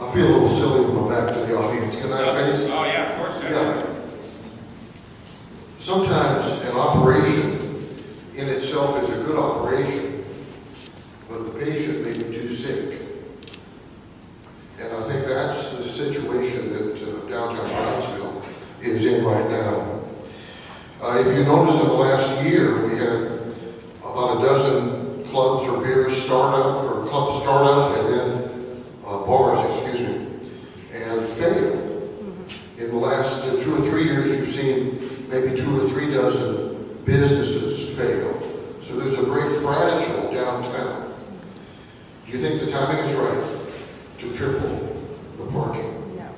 I feel a little silly when I'm back to the audience. Can I face? Oh yeah, of course. Yeah. Sometimes an operation in itself is a good operation, but the patient may be too sick. And I think that's the situation that downtown Brownsville is in right now. If you notice in the last year, we had about a dozen clubs or beers start up, or clubs start up, and then bars, excuse me, and fail. In the last 2 or 3 years, you've seen maybe 2 or 3 dozen businesses fail. So there's a very fragile downtown. Do you think the timing is right to triple the parking? No.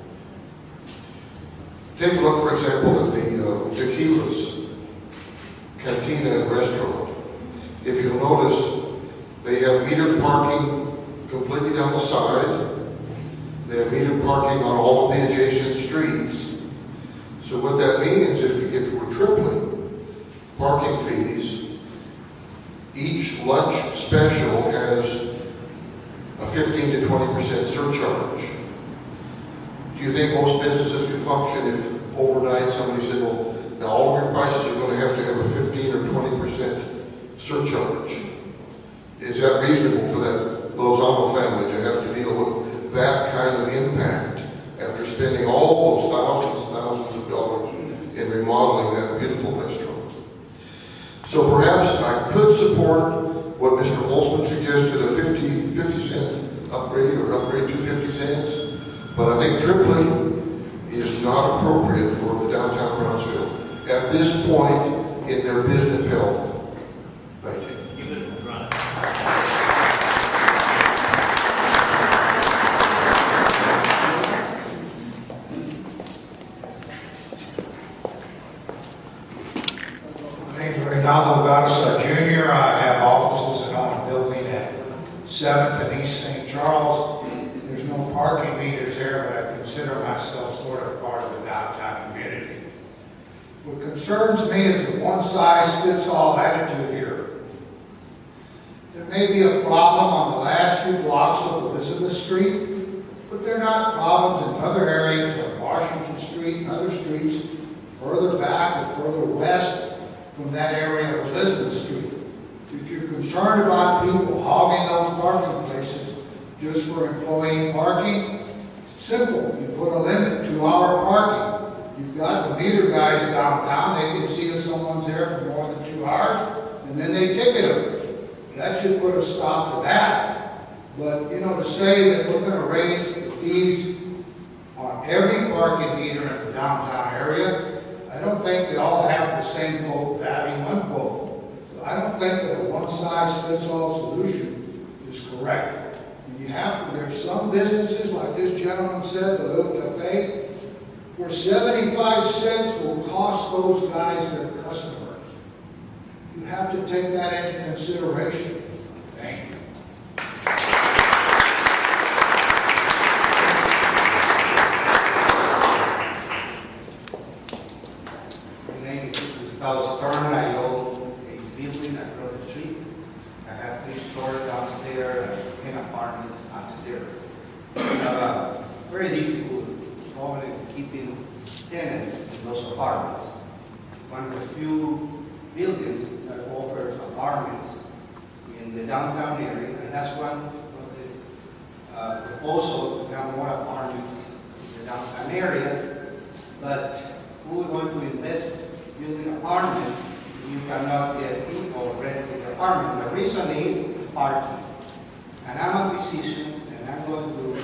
Take a look, for example, at the Tequila's Cantina restaurant. If you'll notice, they have metered parking completely down the side. They have metered parking on all of the adjacent streets. So what that means, if we're tripling parking fees, each lunch special has a 15 to 20% surcharge. Do you think most businesses could function if overnight somebody said, well, now all of your prices are going to have a 15 or 20% surcharge? Is that reasonable for that Lozano family to have to deal with that kind of impact after spending all those thousands and thousands of dollars in remodeling that beautiful restaurant? So perhaps I could support what Mr. Holzman suggested, a 50 cent upgrade or upgrade to 50 cents, but I think tripling is not appropriate for the downtown Brownsville at this point in their business health. Thank you. Jr. I have offices in on a building at 7th and East St. Charles. There's no parking meters there, but I consider myself sort of part of the downtown community. What concerns me is the one-size-fits-all attitude here. There may be a problem on the last few blocks of Elizabeth Street, but there are not problems in other areas like Washington Street and other streets further back or further west from that area of Elizabeth Street. If you're concerned about people hogging those parking places just for employee parking, simple. You put a limit to our parking. You've got the meter guys downtown. They can see if someone's there for more than 2 hours, and then they ticket them. That should put a stop to that. But, to say that we're going to raise the fees on every parking meter in the downtown area, I don't think they all have the same quote value, unquote. So I don't think that a one-size-fits-all solution is correct. And there's some businesses, like this gentleman said, the little cafe, where 75 cents will cost those guys their customers. You have to take that into consideration. Thank you. I was turned, I own a building across the street. I have 3 stores downstairs and 10 apartments upstairs. We have a very difficult problem keeping tenants in those apartments. One of the few buildings that offers apartments in the downtown area, and that's one of the proposals to have more apartments in the downtown area. But who would want to invest building apartments, you cannot get people renting the apartment. The reason is parking. And I'm a physician, and I'm going to,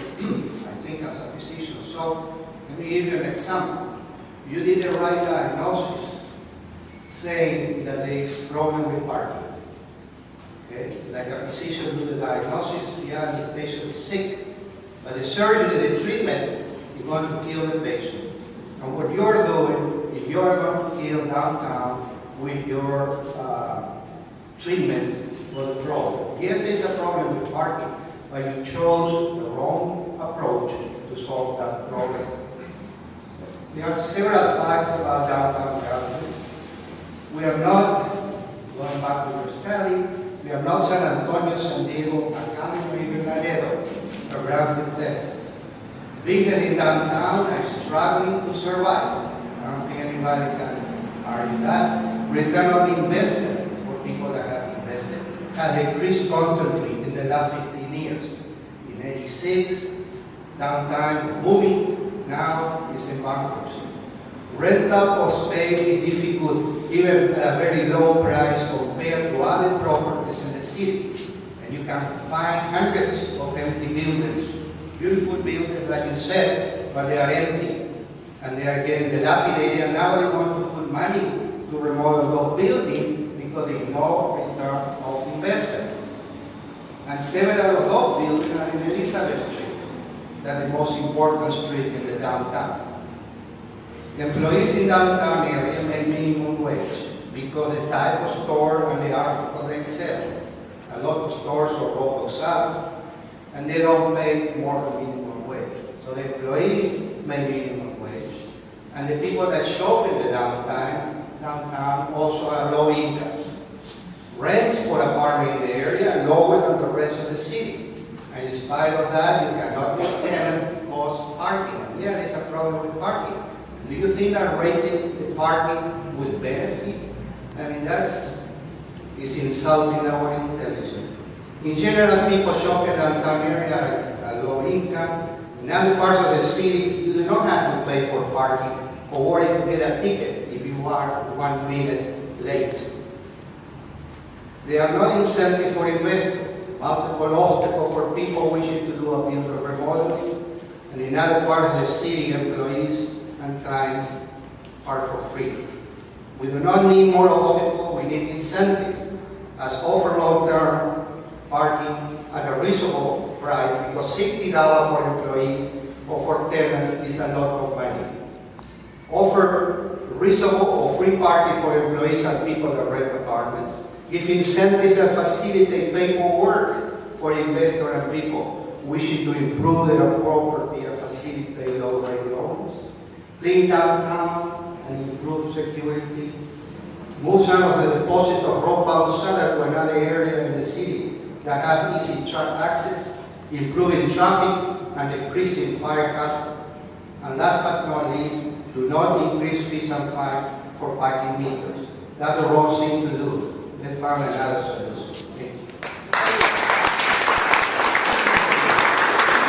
I think as a physician. So let me give you an example. You did the right diagnosis, saying that there is problem with parking. Okay? Like a physician do the diagnosis, yeah, the patient is sick, but the surgery, the treatment, is going to kill the patient. And what you're doing, you're going to kill downtown with your treatment for the problem. Yes, there's a problem with parking, but you chose the wrong approach to solve that problem. There are several facts about downtown Brownsville. We are not, going back to your study, we are not San Antonio, San Diego, Acámbaro, even Laredo, or Brownsville, Texas. Business in downtown are struggling to survive. I don't think anybody can argue that. Return on investment for people that have invested has decreased constantly in the last 15 years. In '86, downtown was booming, now it's in bankruptcy. Rental of space is difficult, even at a very low price compared to other properties in the city. And you can find hundreds of empty buildings, beautiful buildings like you said, but they are empty. And they are getting dilapidated, and now they want to put money to remodel those buildings because they know return of investment. And several of those buildings are in Elizabeth Street, that's the most important street in the downtown. Employees in downtown area make minimum wage because the type of store and the article they sell. A lot of stores are robots up, and they don't pay more than minimum wage. So the employees make minimum wage. And the people that shop in the downtown also are low income. Rents for apartment in the area are lower than the rest of the city. And in spite of that, you cannot get tenants because parking. And yeah, there's a problem with parking. Do you think that raising the parking would benefit? I mean, is insulting our intelligence. In general, people shopping in downtown area are low income. In other parts of the city, you do not have to pay for parking or worry to get a ticket if you are 1 minute late. There are no incentives for investment, multiple obstacles for people wishing to do a building remodeling. And in other parts of the city, employees and clients are for free. We do not need more obstacles, we need incentive, as offer long-term parking at a reasonable price, because $60 for employees or for tenants is a lot of money. Offer reasonable or free parking for employees and people that rent apartments. Give incentives that facilitate paperwork for investors and people wishing to improve their property and facilitate low-rate loans. Clean downtown and improve security. Move some of the deposits of raw cellar to another area in the city that have easy truck access, improving traffic and decreasing fire hazard. And last but not least, do not increase fees and fines for parking meters. That's the wrong thing to do. Let's find another solution.